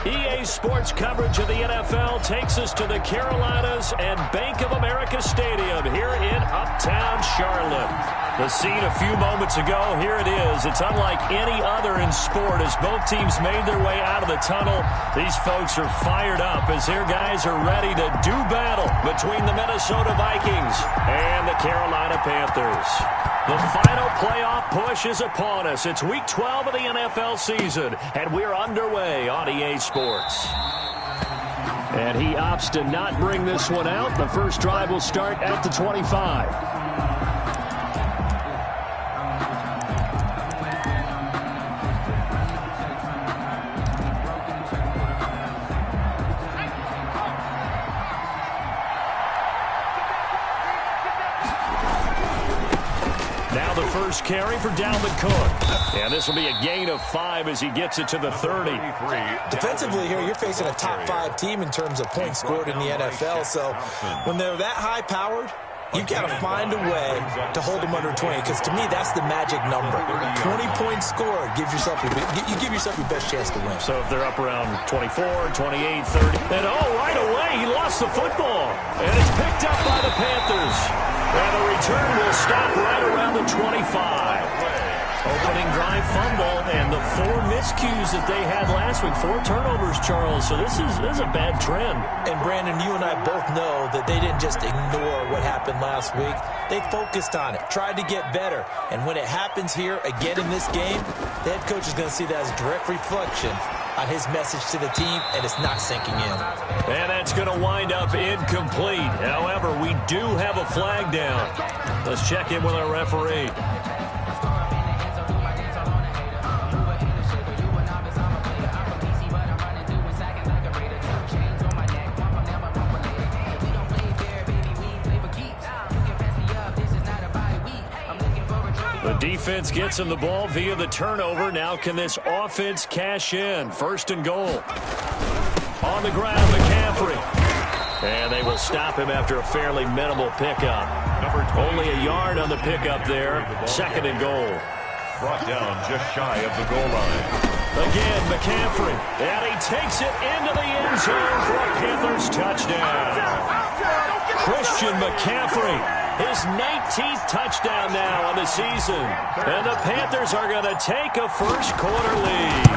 EA Sports coverage of the NFL takes us to the Carolinas and Bank of America Stadium here in Uptown Charlotte. The scene a few moments ago, here it is. It's unlike any other in sport as both teams made their way out of the tunnel. These folks are fired up as their guys are ready to do battle between the Minnesota Vikings and the Carolina Panthers. The final playoff push is upon us. It's Week 12 of the NFL season, and we're underway on EA Sports. And he opts to not bring this one out. The first drive will start at the 25. First carry for Dalvin Cook. And this will be a gain of 5 as he gets it to the 30. Defensively here, you're facing a top 5 team in terms of points scored in the NFL. So when they're that high-powered, you've got to find a way to hold them under 20, because to me, that's the magic number. 20 points scored gives yourself you give yourself your best chance to win. So if they're up around 24, 28, 30, and right away, he lost the football. And it's picked up by the Panthers. And the return will stop right around the 25. Opening drive fumble, and the 4 miscues that they had last week. 4 turnovers, Charles. So this is a bad trend. And, Brandon, you and I both know that they didn't just ignore what happened last week. They focused on it, tried to get better. And when it happens here again in this game, the head coach is going to see that as a direct reflection on his message to the team, and it's not sinking in. And that's going to wind up incomplete. However, we do have a flag down. Let's check in with our referee. The defense gets him the ball via the turnover. Now can this offense cash in? First and goal. On the ground, McCaffrey. And they will stop him after a fairly minimal pickup. Only a yard on the pickup there. Second and goal. Brought down just shy of the goal line. Again, McCaffrey. And he takes it into the end zone for a Panthers touchdown. Christian McCaffrey. His 19th touchdown now on the season. And the Panthers are going to take a first-quarter lead.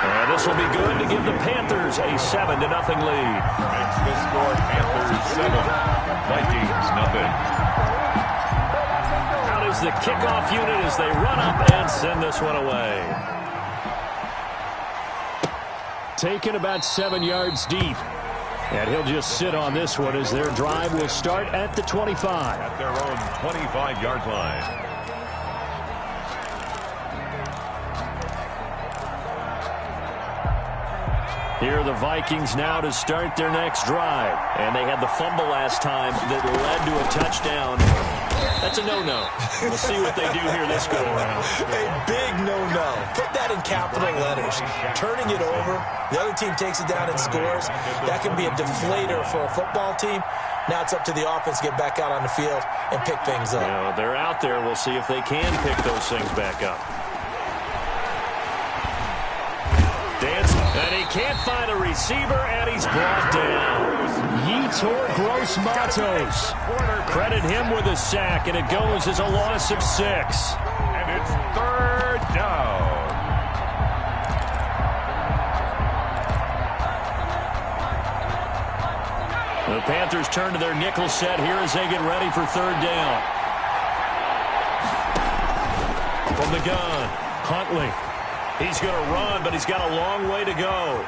And this will be good to give the Panthers a 7-0 lead. Makes the score Panthers 7, Vikings nothing. Out is the kickoff unit as they run up and send this one away. Taken about 7 yards deep. And he'll just sit on this one as their drive will start at the 25. At their own 25-yard line. Here are the Vikings now to start their next drive. And they had the fumble last time that led to a touchdown. That's a no-no. We'll see what they do here this go-around. A big no-no. Put that in capital letters. Turning it over, the other team takes it down and scores. That can be a deflator for a football team. Now it's up to the offense to get back out on the field and pick things up. Yeah, they're out there. We'll see if they can pick those things back up. Dancing, and he can't find a receiver, and he's brought down. Yetur Gross-Matos. Credit him with a sack, and it goes as a loss of 6. And it's third down. The Panthers turn to their nickel set here as they get ready for third down. From the gun, Huntley. He's going to run, but he's got a long way to go.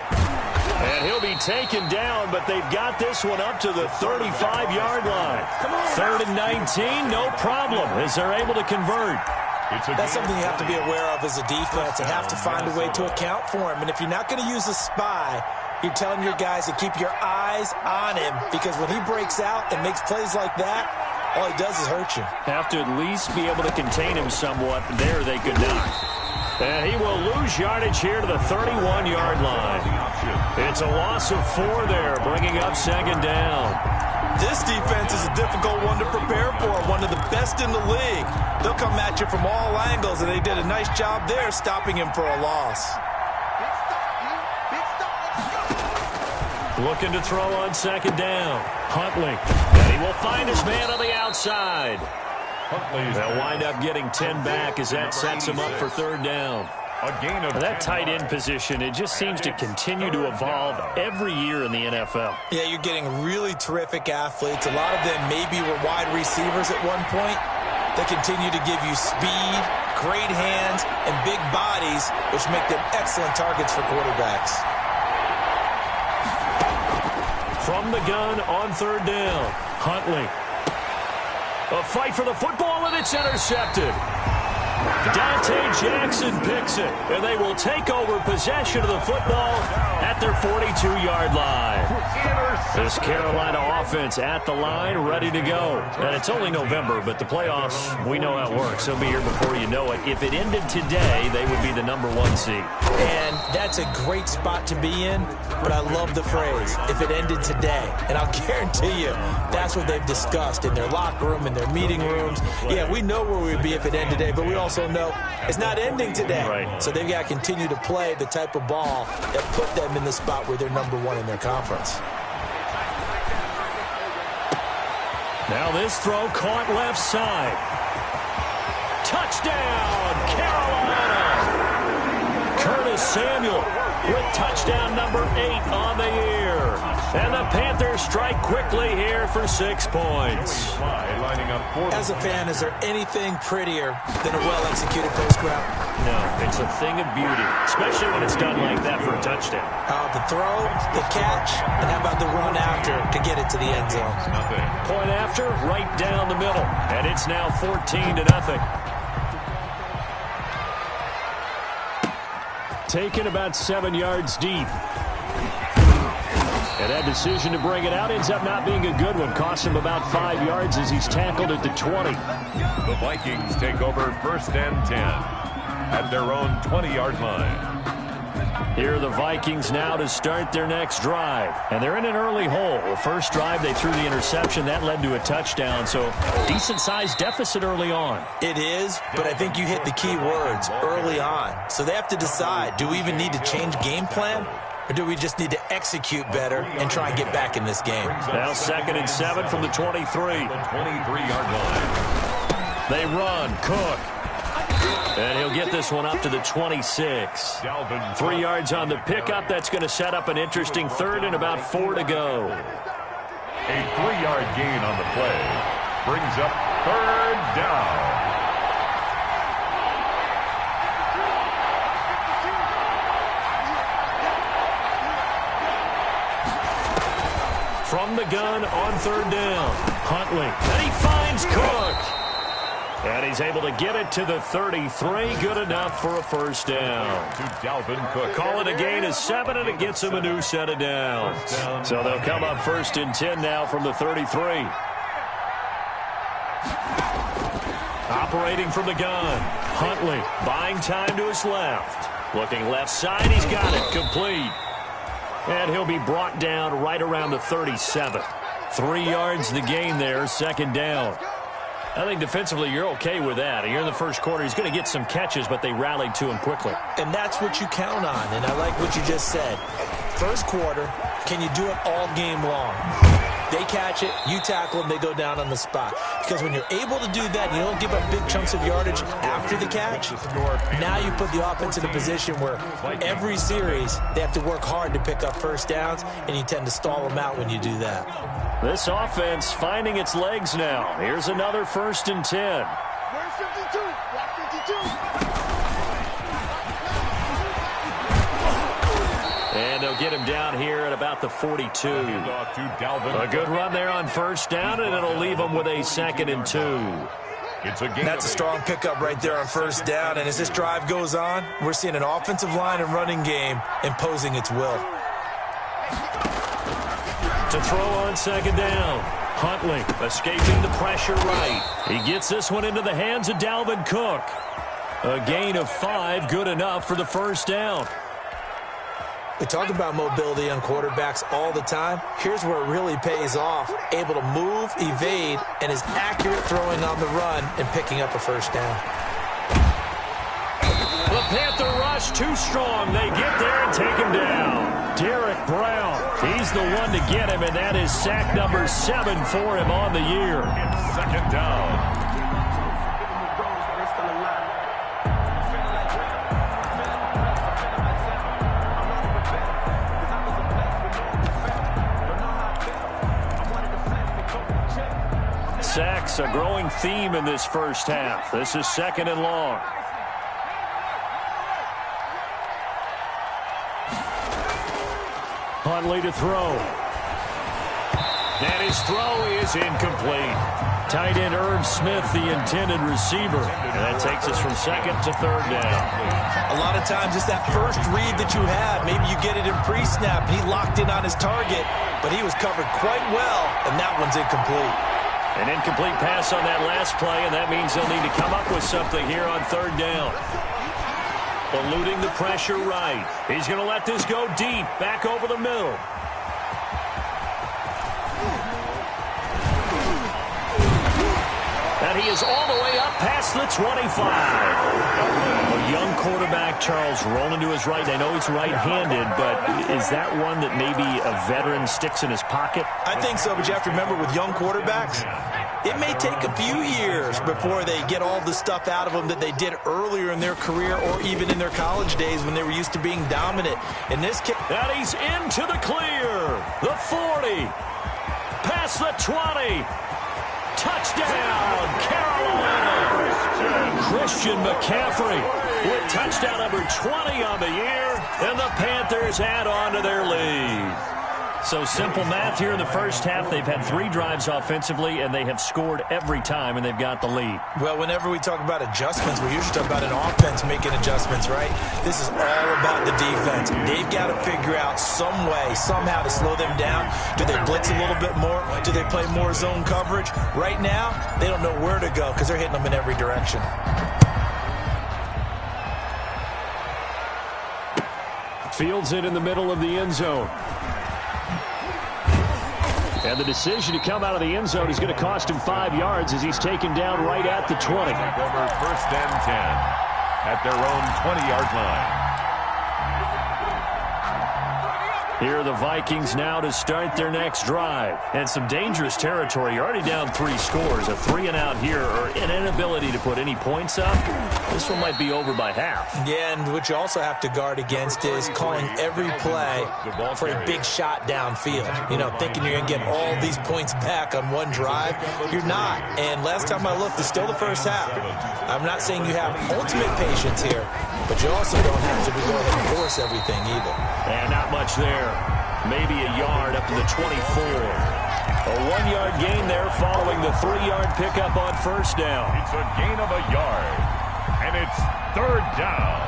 And he'll be taken down, but they've got this one up to the 35-yard line. 3rd and 19, no problem, as they're able to convert. That's something you have to be aware of as a defense and have to find a way to account for him. And if you're not going to use a spy, you're telling your guys to keep your eyes on him, because when he breaks out and makes plays like that, all he does is hurt you. Have to at least be able to contain him somewhat. There they could not. And he will lose yardage here to the 31-yard line. It's a loss of 4 there, bringing up second down. This defense is a difficult one to prepare for, one of the best in the league. They'll come at you from all angles, and they did a nice job there stopping him for a loss. Looking to throw on second down. Huntley. And he will find his man on the outside. They'll wind up getting 10 back as that sets him up for third down. That tight end position, it just seems to continue to evolve every year in the NFL. Yeah, you're getting really terrific athletes. A lot of them maybe were wide receivers at one point. They continue to give you speed, great hands, and big bodies, which make them excellent targets for quarterbacks. From the gun on third down, Huntley. A fight for the football, and it's intercepted. Dante Jackson picks it, and they will take over possession of the football at their 42-yard line. This Carolina offense at the line, ready to go. And it's only November, but the playoffs, we know how it works. They'll be here before you know it. If it ended today, they would be the #1 seed. And that's a great spot to be in, but I love the phrase, if it ended today. And I'll guarantee you, that's what they've discussed in their locker room, in their meeting rooms. Yeah, we know where we'd be if it ended today, but we also know it's not ending today. Right. So they've got to continue to play the type of ball that put them in the spot where they're #1 in their conference. Now this throw caught left side. Touchdown, Carolina! Curtis Samuel with touchdown number 8 on the year. And the Panthers strike quickly here for 6 points. As a fan, is there anything prettier than a well-executed post route? No, it's a thing of beauty, especially when it's done like that for a touchdown. The throw, the catch, and how about the run after to get it to the end zone? Point after, right down the middle. And it's now 14-0. Taken about 7 yards deep. And that decision to bring it out ends up not being a good one. Costs him about 5 yards as he's tackled at the 20. The Vikings take over 1st and 10 at their own 20-yard line. Here are the Vikings now to start their next drive. And they're in an early hole. The first drive, they threw the interception. That led to a touchdown. So decent-sized deficit early on. It is, but I think you hit the key words, early on. So they have to decide, do we even need to change game plan? Or do we just need to execute better and try and get back in this game? Now 2nd and 7 from the 23. The 23-yard line. They run. Cook. And he'll get this one up to the 26. 3 yards on the pickup. That's going to set up an interesting 3rd and about 4 to go. A 3-yard gain on the play brings up 3rd down. From the gun on 3rd down. Huntley. And he finds Cook. And he's able to get it to the 33. Good enough for a 1st down. To Dalvin Cook. Call it a gain of 7, and it gets him a new set of downs. So they'll come up 1st and 10 now from the 33. Operating from the gun. Huntley buying time to his left. Looking left side. He's got it. Complete. And he'll be brought down right around the 37. 3 yards the gain there. 2nd down. I think defensively you're okay with that. You're in the first quarter. He's going to get some catches, but they rallied to him quickly. And that's what you count on, and I like what you just said. First quarter, can you do it all game long? They catch it, you tackle them, they go down on the spot. Because when you're able to do that, you don't give up big chunks of yardage after the catch, now you put the offense in a position where every series they have to work hard to pick up 1st downs, and you tend to stall them out when you do that. This offense finding its legs now. Here's another 1st and 10. Where's 52? Block 52. And they'll get him down here at about the 42. A good run there on 1st down, and it'll leave him with a 2nd and 2. That's a strong pickup right there on 1st down, and as this drive goes on, we're seeing an offensive line and running game imposing its will. To throw on 2nd down. Huntley escaping the pressure right. He gets this one into the hands of Dalvin Cook. A gain of 5, good enough for the 1st down. We talk about mobility on quarterbacks all the time. Here's where it really pays off. Able to move, evade, and is accurate throwing on the run and picking up a 1st down. The Panther rush too strong. They get there and take him down. Derek Brown. He's the one to get him, and that is sack number 7 for him on the year. Second down. Sacks, a growing theme in this first half. This is 2nd and long. Huntley to throw. And his throw is incomplete. Tight end Irv Smith, the intended receiver. And that takes us from 2nd to 3rd down. A lot of times it's that first read that you have. Maybe you get it in pre-snap, and he locked in on his target, but he was covered quite well, and that one's incomplete. An incomplete pass on that last play, and that means they'll need to come up with something here on 3rd down. Eluding the pressure right. He's going to let this go deep, back over the middle. And he is all the way up past the 25. A young quarterback, Charles, rolling to his right. I know he's right-handed, but is that one that maybe a veteran sticks in his pocket? I think so, but you have to remember with young quarterbacks, it may take a few years before they get all the stuff out of them that they did earlier in their career or even in their college days when they were used to being dominant. In this case, and he's into the clear. The 40. Past the 20. Touchdown, Carolina. Christian McCaffrey with touchdown number 20 on the year, and the Panthers add on to their lead. So simple math here in the first half. They've had 3 drives offensively, and they have scored every time, and they've got the lead. Well, whenever we talk about adjustments, we usually talk about an offense making adjustments, right? This is all about the defense. They've got to figure out some way, somehow to slow them down. Do they blitz a little bit more? Do they play more zone coverage? Right now, they don't know where to go because they're hitting them in every direction. Fields it in the middle of the end zone. And the decision to come out of the end zone is going to cost him 5 yards as he's taken down right at the 20. Over 1st and 10 at their own 20-yard line. Here are the Vikings now to start their next drive. And some dangerous territory. You're already down 3 scores. A 3-and-out here, or an inability to put any points up. This one might be over by half. Yeah, and what you also have to guard against is calling every play for a big shot downfield. You know, thinking you're going to get all these points back on one drive. You're not. And last time I looked, it's still the first half. I'm not saying you have ultimate patience here, but you also don't have to go ahead and force everything either. And not much there. Maybe a yard up to the 24. A 1-yard gain there following the 3-yard pickup on 1st down. It's a gain of a yard, and it's 3rd down.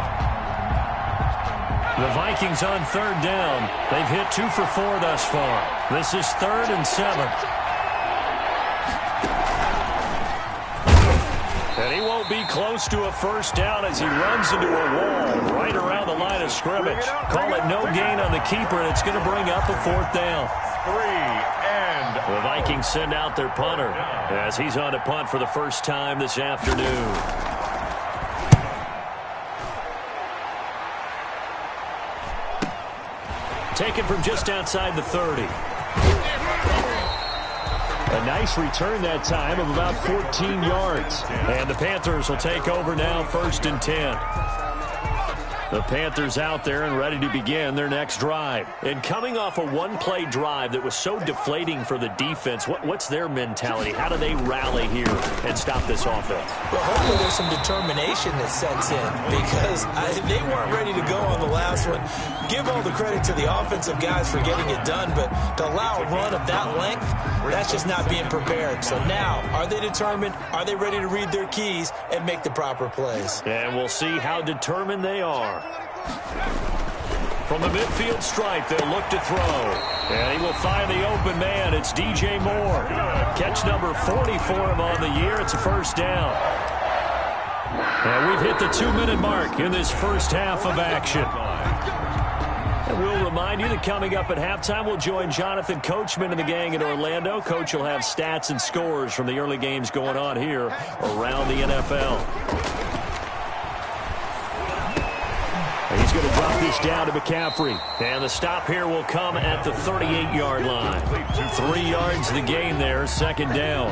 The Vikings on 3rd down. They've hit 2 for 4 thus far. This is 3rd and 7. And he won't be close to a 1st down as he runs into a wall right around the line of scrimmage. Call it no gain on the keeper, and it's going to bring up a 4th down. 3 and the Vikings send out their punter as he's on to punt for the first time this afternoon. Taken from just outside the 30. A nice return that time of about 14 yards. And the Panthers will take over now, 1st and 10. The Panthers out there and ready to begin their next drive. And coming off a 1-play drive that was so deflating for the defense, what's their mentality? How do they rally here and stop this offense? Well, hopefully there's some determination that sets in because they weren't ready to go on the last one. Give all the credit to the offensive guys for getting it done, but to allow a run of that length, that's just not being prepared. So now, are they determined? Are they ready to read their keys and make the proper plays? And we'll see how determined they are. From the midfield stripe, they'll look to throw. And he will find the open man. It's DJ Moore. Catch number 40 for him on the year. It's a 1st down. And we've hit the 2-minute mark in this first half of action. And we'll remind you that coming up at halftime, we'll join Jonathan Coachman and the gang in Orlando. Coach will have stats and scores from the early games going on here around the NFL. He's He's going to drop this down to McCaffrey. And the stop here will come at the 38-yard line. 3 yards the gain there, second down.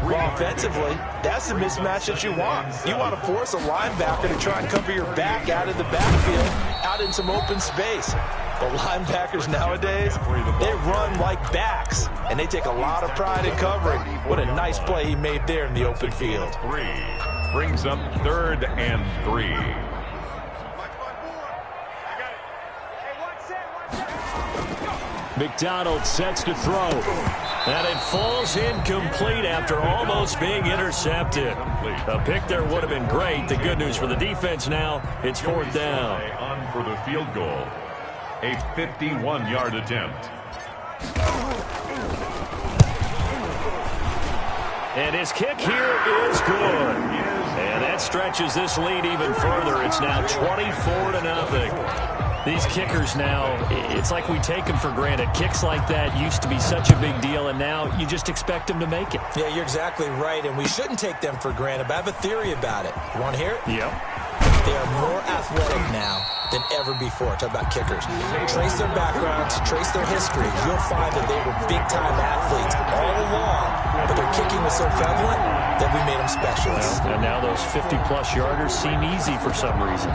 Well, offensively, that's the mismatch that you want. You want to force a linebacker to try and cover your back out of the backfield, out in some open space. The linebackers nowadays, they run like backs, and they take a lot of pride in covering. What a nice play he made there in the open field. Brings up 3rd and 3. McDonald sets to throw. And it falls incomplete after almost being intercepted. A pick there would have been great. The good news for the defense now, it's 4th down. On for the field goal. A 51-yard attempt. And his kick here is good. And that stretches this lead even further. It's now 24-0. These kickers now, it's like we take them for granted. Kicks like that used to be such a big deal, and now you just expect them to make it. Yeah, you're exactly right, and we shouldn't take them for granted, but I have a theory about it. You want to hear it? Yep. They are more athletic now than ever before. Talk about kickers. Trace their backgrounds, trace their history. You'll find that they were big-time athletes all along, but their kicking was so prevalent that we made them specialists. And now those 50-plus yarders seem easy for some reason.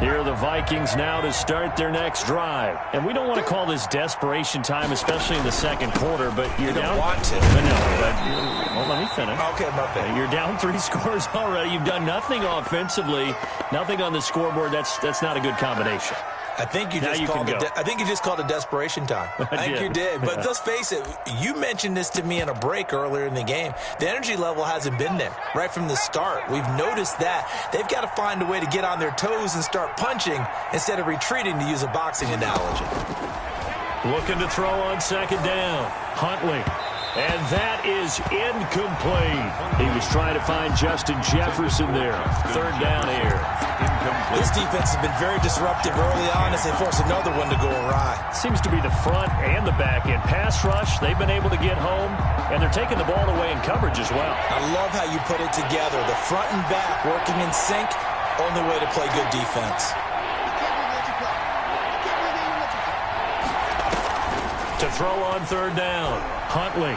Here are the Vikings now to start their next drive. And we don't want to call this desperation time, especially in the second quarter, but you're down. You don't want to. Well, let me finish. Okay, my bad. You're down 3 scores already. You've done nothing offensively, nothing on the scoreboard. That's not a good combination. I think you just called it desperation time. I think you did. But let's face it, you mentioned this to me in a break earlier in the game. The energy level hasn't been there right from the start. We've noticed that. They've got to find a way to get on their toes and start punching instead of retreating, to use a boxing analogy. Looking to throw on second down. Huntley. And that is incomplete. He was trying to find Justin Jefferson there. 3rd down here. This defense has been very disruptive early on as they force another one to go awry. Seems to be the front and the back end. Pass rush, they've been able to get home, and they're taking the ball away in coverage as well. I love how you put it together. The front and back working in sync, only way to play good defense. To throw on 3rd down, Huntley.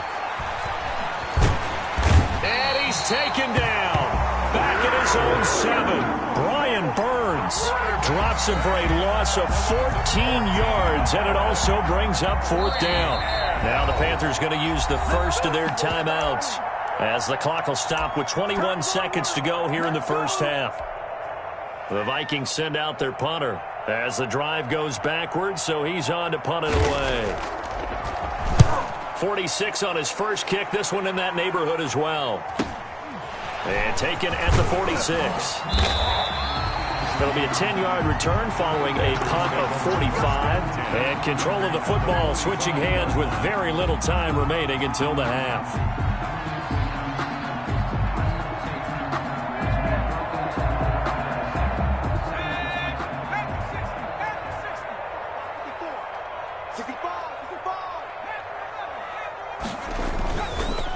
And he's taken down. Back at his own 7. Brian Burns drops him for a loss of 14 yards, and it also brings up 4th down. Now the Panthers going to use the first of their timeouts as the clock will stop with 21 seconds to go here in the first half. The Vikings send out their punter as the drive goes backwards, so he's on to punt it away. 46 on his first kick, this one in that neighborhood as well. And taken at the 46. It'll be a 10-yard return following a punt of 45. And control of the football switching hands with very little time remaining until the half.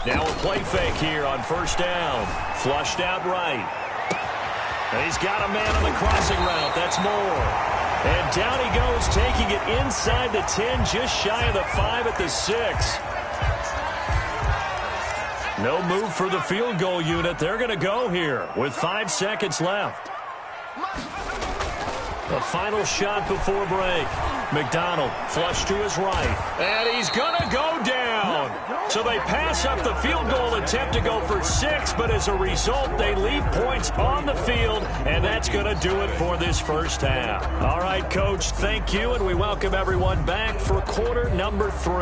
Now a play fake here on 1st down. Flushed out right. And he's got a man on the crossing route. That's Moore. And down he goes, taking it inside the 10, just shy of the 5 at the 6. No move for the field goal unit. They're going to go here with 5 seconds left. The final shot before break. McDonald flush to his right. And he's going to go down. So they pass up the field goal attempt to go for 6, but as a result, they leave points on the field, and that's going to do it for this first half. All right, Coach, thank you, and we welcome everyone back for quarter number 3.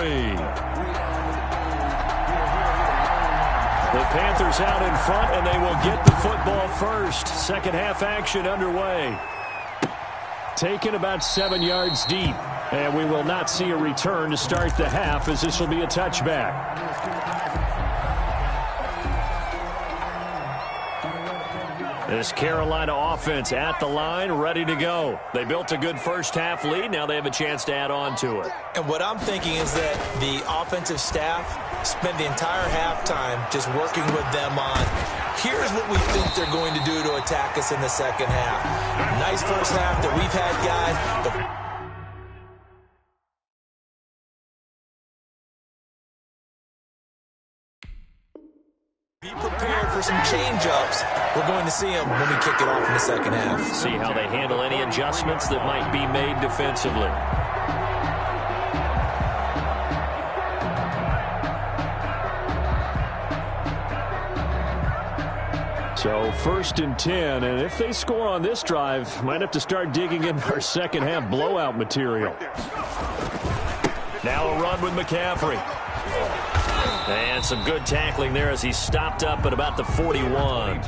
The Panthers out in front, and they will get the football first. Second half action underway. Taken about 7 yards deep. And we will not see a return to start the half, as this will be a touchback. This Carolina offense at the line, ready to go. They built a good first half lead. Now they have a chance to add on to it. And what I'm thinking is that the offensive staff spent the entire halftime just working with them on here's what we think they're going to do to attack us in the second half. Nice first half that we've had, guys, but be prepared for some change-ups. We're going to see them when we kick it off in the second half. See how they handle any adjustments that might be made defensively. So 1st and 10, and if they score on this drive, might have to start digging in our second half blowout material. Now a run with McCaffrey. And some good tackling there as he stopped up at about the 41.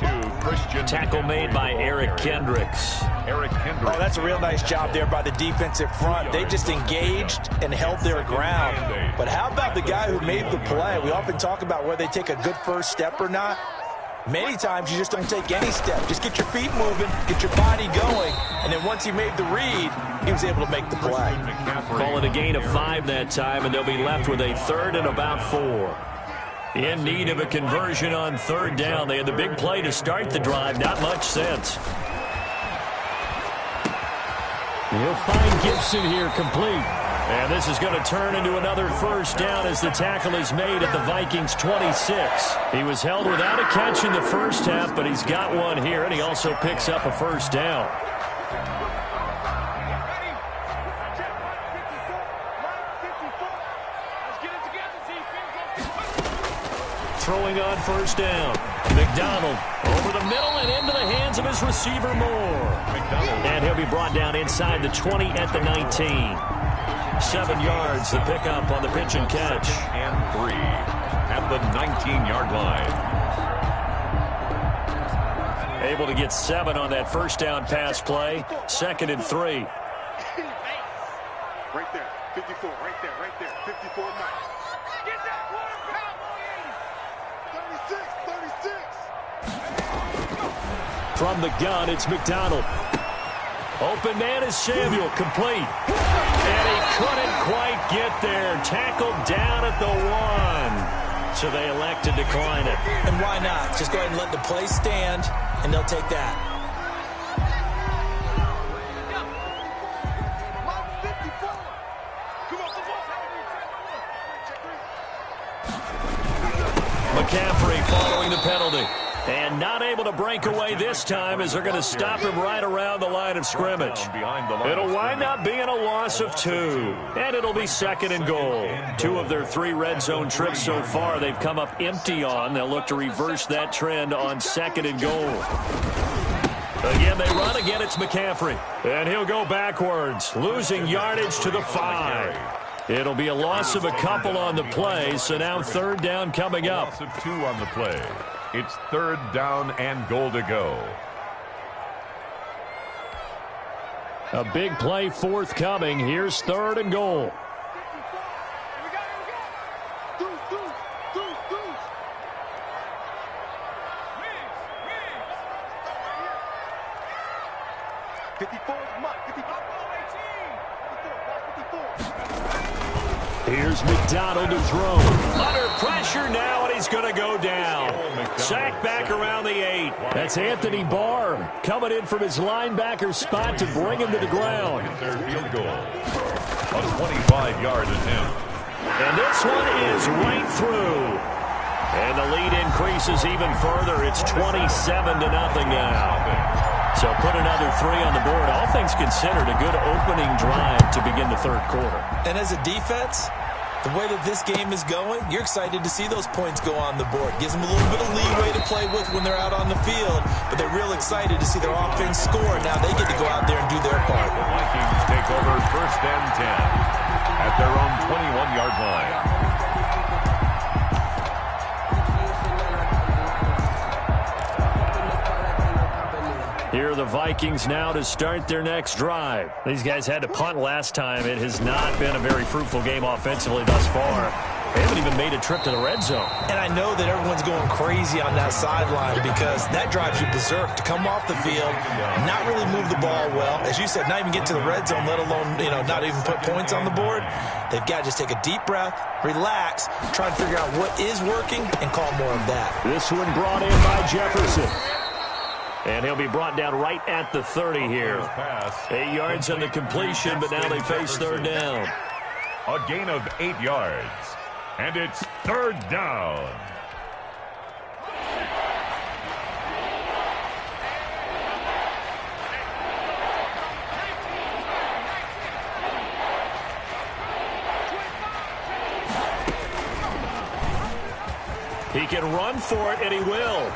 Tackle made by Eric Kendricks. Oh, that's a real nice job there by the defensive front. They just engaged and held their ground. But how about the guy who made the play? We often talk about whether they take a good first step or not. Many times you just don't take any step. Just get your feet moving, get your body going, and then once he made the read, he was able to make the play. Call it a gain of 5 that time, and they'll be left with a 3rd and about 4. In need of a conversion on 3rd down. They had the big play to start the drive. Not much sense. He'll find Gibson here complete. And this is going to turn into another 1st down as the tackle is made at the Vikings 26. He was held without a catch in the first half, but he's got one here, and he also picks up a 1st down. Throwing on 1st down. McDonald over the middle and into the hands of his receiver Moore. And he'll be brought down inside the 20 at the 19. 7 yards, the pickup on the pitch and catch. And 3 at the 19-yard line. Able to get 7 on that 1st down pass play. 2nd and 3. Right there, 54, right there, 54 Mike. Get that quarter, 36. From the gun, it's McDonald. Open man is Samuel, complete. And he couldn't quite get there. Tackled down at the 1. So they elect to decline it. And why not? Just go ahead and let the play stand, and they'll take that. McCaffrey following the penalty. And not able to break away this time as they're going to stop him right around the line of scrimmage. It'll wind up being a loss of 2. And it'll be 2nd and goal. 2 of their 3 red zone trips so far they've come up empty on. They'll look to reverse that trend on 2nd and goal. Again, they run. Again, it's McCaffrey. And he'll go backwards, losing yardage to the 5. It'll be a loss of a couple on the play, so now 3rd down coming up. Loss of 2 on the play. It's 3rd down and goal to go. A big play forthcoming. Here's 3rd and goal. Here's McDonald to throw. Under pressure now, and he's going to go down. Sacked back around the 8. That's Anthony Barr coming in from his linebacker spot to bring him to the ground. Their field goal. A 25-yard attempt. And this one is right through. And the lead increases even further. It's 27-0 now. So put another 3 on the board. All things considered, a good opening drive to begin the 3rd quarter. And as a defense, the way that this game is going, you're excited to see those points go on the board. Gives them a little bit of leeway to play with when they're out on the field, but they're real excited to see their offense score. Now they get to go out there and do their part. The Vikings take over 1st and 10 at their own 21-yard line. Here are the Vikings now to start their next drive. These guys had to punt last time. It has not been a very fruitful game offensively thus far. They haven't even made a trip to the red zone. And I know that everyone's going crazy on that sideline because that drives you berserk to come off the field, not really move the ball well. As you said, not even get to the red zone, let alone, not even put points on the board. They've got to just take a deep breath, relax, try and figure out what is working, and call more of that. This one brought in by Jefferson. And he'll be brought down right at the 30 here. 8 yards on the completion, but now they face third down. A gain of 8 yards. And it's third down. He can run for it, and he will.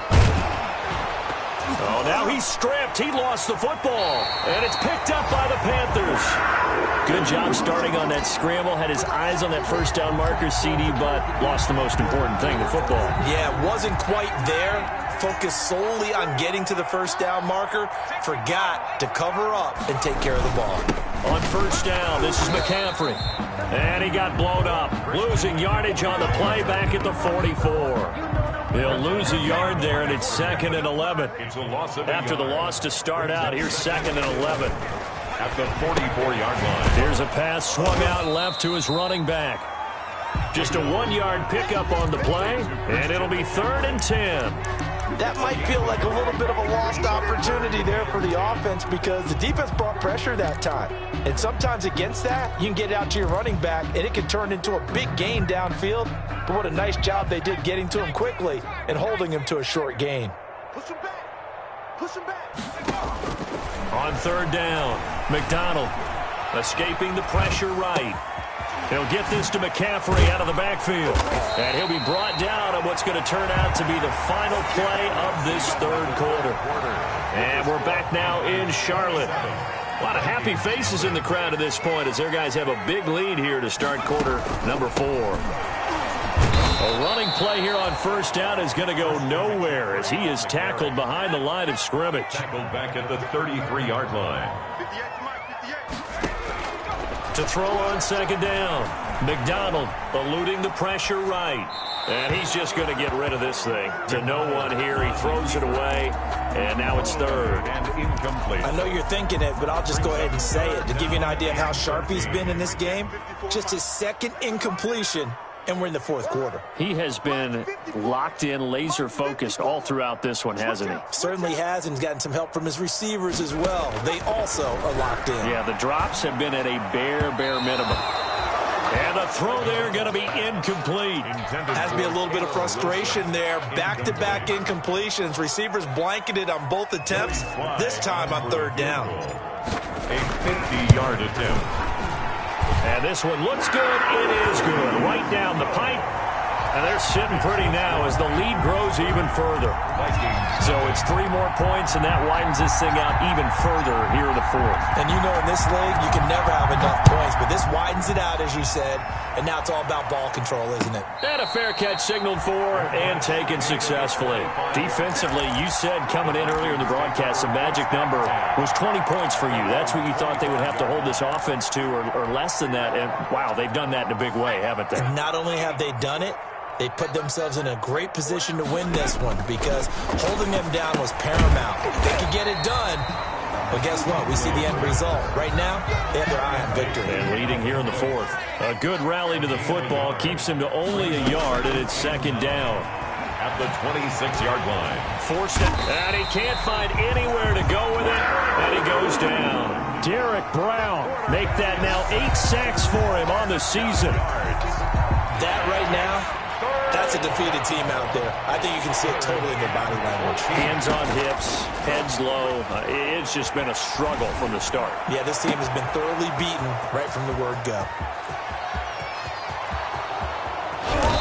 Oh, now he's stripped. He lost the football. And it's picked up by the Panthers. Good job starting on that scramble. Had his eyes on that first down marker, CD, but lost the most important thing, the football. Yeah, wasn't quite there. Focused solely on getting to the first down marker. Forgot to cover up and take care of the ball. On first down, this is McCaffrey. And he got blown up. Losing yardage on the play back at the 44. He'll lose a yard there, and it's 2nd and 11. After the loss to start out, here's 2nd and 11. At the 44-yard line. Here's a pass swung out left to his running back. Just a 1-yard pickup on the play, and it'll be 3rd and 10. That might feel like a little bit of a lost opportunity there for the offense because the defense brought pressure that time. And sometimes against that, you can get out to your running back, and it can turn into a big gain downfield. But what a nice job they did getting to him quickly and holding him to a short gain. Push him back. Push him back. On third down, McDonald escaping the pressure right. He'll get this to McCaffrey out of the backfield. And he'll be brought down on what's going to turn out to be the final play of this third quarter. And we're back now in Charlotte. A lot of happy faces in the crowd at this point as their guys have a big lead here to start quarter number 4. A running play here on first down is going to go nowhere as he is tackled behind the line of scrimmage. Tackled back at the 33-yard line. 58 to Mike, 58. To throw on second down, McDonald eluding the pressure right. And he's just going to get rid of this thing. To no one here, he throws it away, and now it's third. And incomplete. I know you're thinking it, but I'll just go ahead and say it to give you an idea of how sharp he's been in this game. Just his second incompletion, and we're in the fourth quarter. He has been locked in, laser-focused all throughout this one, hasn't he? Certainly has, and he's gotten some help from his receivers as well. They also are locked in. Yeah, the drops have been at a bare minimum. And the throw there going to be incomplete. Has to be a little bit of frustration there. Back-to-back incompletions. Receivers blanketed on both attempts, this time on third down. A 50-yard attempt. And this one looks good. It is good. Right down the pipe. And they're sitting pretty now as the lead grows even further. So it's 3 more points, and that widens this thing out even further here in the fourth. And you know in this league, you can never have enough points, but this widens it out, as you said, and now it's all about ball control, isn't it? And a fair catch signaled for and taken successfully. Defensively, you said coming in earlier in the broadcast, the magic number was 20 points for you. That's what you thought they would have to hold this offense to, or less than that. And, wow, they've done that in a big way, haven't they? And not only have they done it, they put themselves in a great position to win this one because holding them down was paramount. If they could get it done, well, guess what? We see the end result. Right now, they have their eye on victory. And leading here in the fourth. A good rally to the football keeps him to only a yard, and it's second down. At the 26-yard line. Forced it, and he can't find anywhere to go with it, and he goes down. Derek Brown make that now 8 sacks for him on the season. That right now, that's a defeated team out there. I think you can see it totally in their body language. Hands on hips, heads low. It's just been a struggle from the start. Yeah, this team has been thoroughly beaten right from the word go.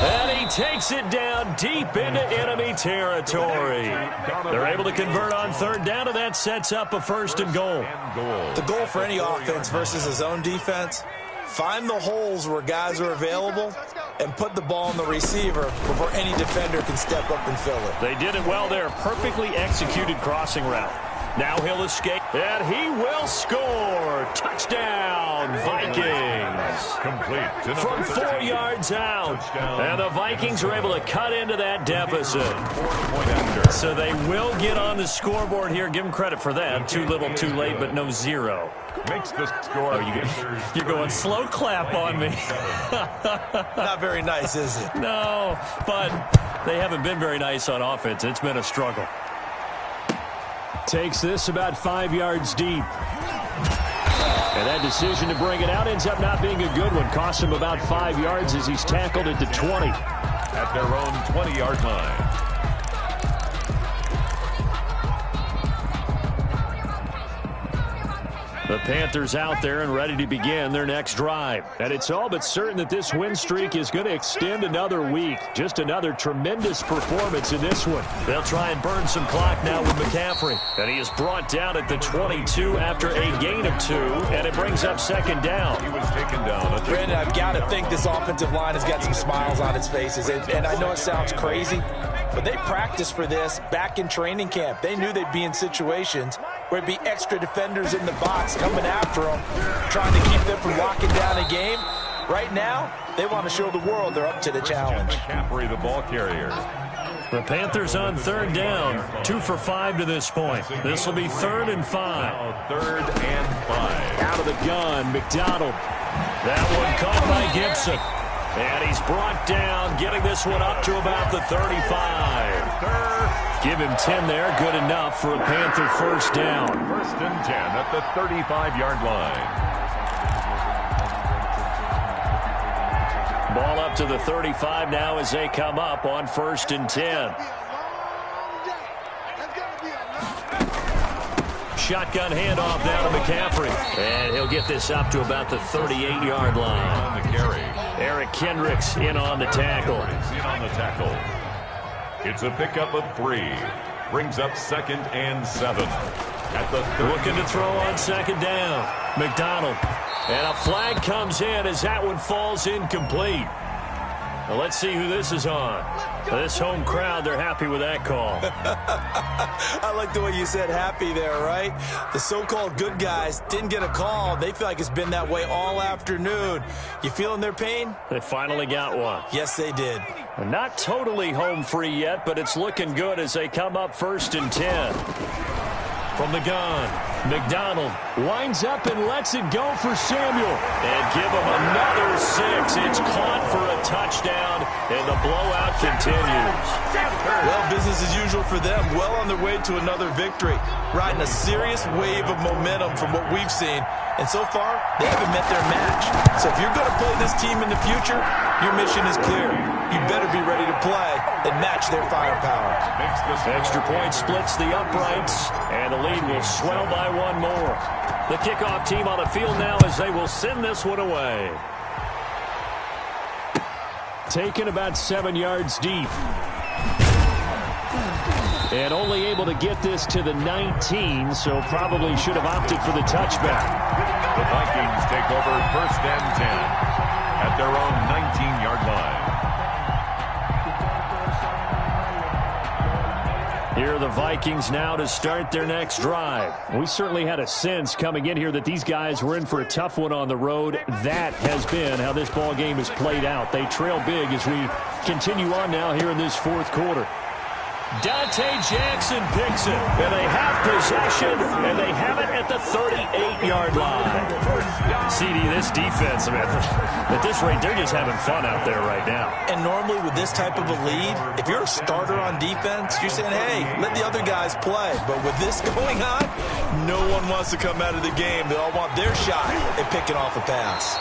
And he takes it down deep into enemy territory. They're able to convert on third down, and that sets up a 1st and goal. The goal for any offense versus his own defense, find the holes where guys are available and put the ball on the receiver before any defender can step up and fill it. They did it well there. Perfectly executed crossing route. Now he'll escape, and he will score. Touchdown, Vikings. Complete. From 4 yards out. And the Vikings are able to cut into that deficit. So they will get on the scoreboard here. Give them credit for that. Too little, too late, but no zero. Makes the score. You're going slow clap on me. Not very nice, is it? No, but they haven't been very nice on offense. It's been a struggle. Takes this about 5 yards deep. And that decision to bring it out ends up not being a good one. Costs him about 5 yards as he's tackled at the 20. At their own 20-yard line. The Panthers out there and ready to begin their next drive. And it's all but certain that this win streak is going to extend another week. Just another tremendous performance in this one. They'll try and burn some clock now with McCaffrey. And he is brought down at the 22 after a gain of 2. And it brings up second down. He was taken down. Brandon, I've got to think this offensive line has got some smiles on its faces. And I know it sounds crazy, but they practiced for this back in training camp. They knew they'd be in situations where it'd be extra defenders in the box coming after them, trying to keep them from locking down a game. Right now, they want to show the world they're up to the challenge. McCaffrey, the ball carrier. The Panthers on third down. 2 for 5 to this point. This will be 3rd and 5. Now 3rd and 5. Out of the gun, McDonald. That one caught by Gibson. And he's brought down, getting this one up to about the 35. Give him 10 there. Good enough for a Panther first down. 1st and 10 at the 35-yard line. Ball up to the 35 now as they come up on 1st and 10. Shotgun handoff now to McCaffrey. And he'll get this up to about the 38-yard line. On the carry. Eric Kendricks in on the tackle. In on the tackle. It's a pickup of 3. Brings up 2nd and 7. At the 30. Looking to throw on 2nd down. McDonald. And a flag comes in as that one falls incomplete. Well, let's see who this is on. This home crowd, they're happy with that call. I like the way you said happy there, right? The so-called good guys didn't get a call. They feel like it's been that way all afternoon. You feeling their pain? They finally got one. Yes, they did. Not totally home free yet, but it's looking good as they come up 1st and 10. From the gun, McDonald winds up and lets it go for Samuel. And give him another 6. It's caught for a touchdown, and the blowout continues. Well, business as usual for them. Well on their way to another victory. Riding a serious wave of momentum from what we've seen. And so far, they haven't met their match. So if you're going to play this team in the future, your mission is clear. You better be ready to play and match their firepower. Extra point splits the uprights, and the lead will swell by 1 more. The kickoff team on the field now as they will send this one away. Taken about 7 yards deep. And only able to get this to the 19, so probably should have opted for the touchback. The Vikings take over 1st and 10 at their own 19-yard line. Here are the Vikings now to start their next drive. We certainly had a sense coming in here that these guys were in for a tough one on the road. That has been how this ball game has played out. They trail big as we continue on now here in this 4th quarter. Dante Jackson picks it, and they have possession, and they have it at the 38-yard line. CD, this defense, man, at this rate, they're just having fun out there right now. And normally with this type of a lead, if you're a starter on defense, you're saying, hey, let the other guys play. But with this going on, no one wants to come out of the game. They all want their shot at picking off a pass.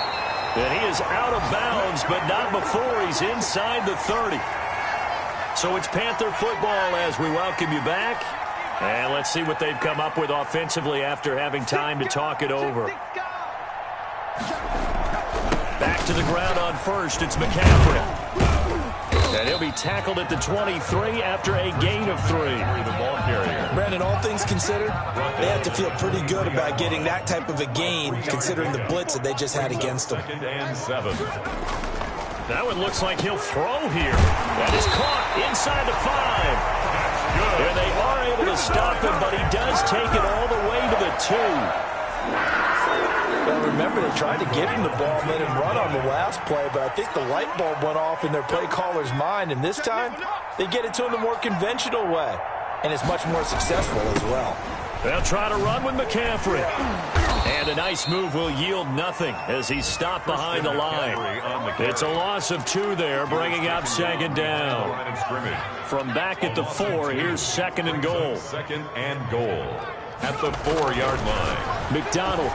And he is out of bounds, but not before he's inside the 30. So it's Panther football as we welcome you back. And let's see what they've come up with offensively after having time to talk it over. Back to the ground on 1st, it's McCaffrey. And he'll be tackled at the 23 after a gain of 3. The ball carrier. Brandon, all things considered, they have to feel pretty good about getting that type of a gain considering the blitz that they just had against them. 2nd and 7. That one looks like he'll throw here. That is caught inside the 5. And they are able to stop him, but he does take it all the way to the 2. Well, remember, they tried to give him the ball and let him run on the last play, but I think the light bulb went off in their play caller's mind, and this time they get it to him the more conventional way, and it's much more successful as well. They'll try to run with McCaffrey. And a nice move will yield nothing as he's stopped behind the line. It's a loss of 2 there, bringing up second down. From back at the 4, here's second and goal. Second and goal at the 4-yard line. McDonald.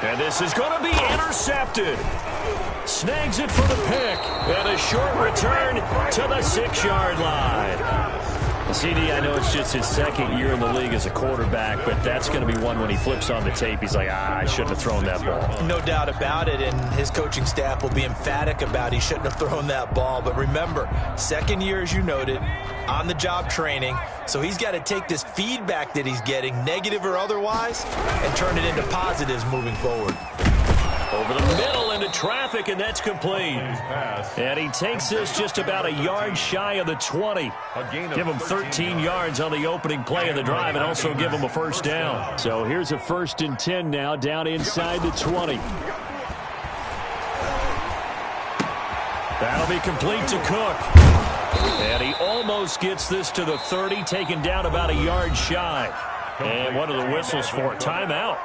And this is going to be intercepted. Snags it for the pick. And a short return to the 6-yard line. CD, I know it's just his second year in the league as a quarterback, but that's going to be one when he flips on the tape. He's like, I shouldn't have thrown that ball. No doubt about it, and his coaching staff will be emphatic about he shouldn't have thrown that ball. But remember, second year, as you noted, on-the-job training, so he's got to take this feedback that he's getting, negative or otherwise, and turn it into positives moving forward. Over the middle into traffic, and that's complete. And he takes this just about a yard shy of the 20. Give him 13 yards on the opening play of the drive and also give him a first down. So here's a 1st and 10 now, down inside the 20. That'll be complete to Cook. And he almost gets this to the 30, taken down about a yard shy. And what are the whistles for? Timeout.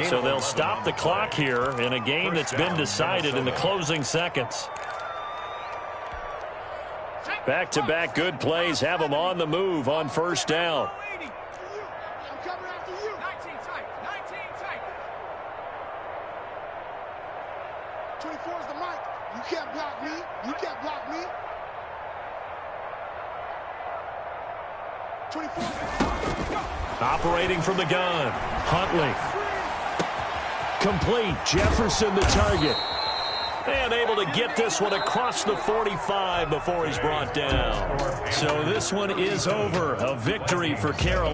So they'll stop the clock here in a game that's been decided in the closing seconds. Back-to-back good plays have them on the move on first down. I'm coming after you. 19 tight. 24 is the mic. You can't block me. You can't block me. 24. Operating from the gun. Huntley. Complete. Jefferson the target. And able to get this one across the 45 before he's brought down. So this one is over. A victory for Carolina.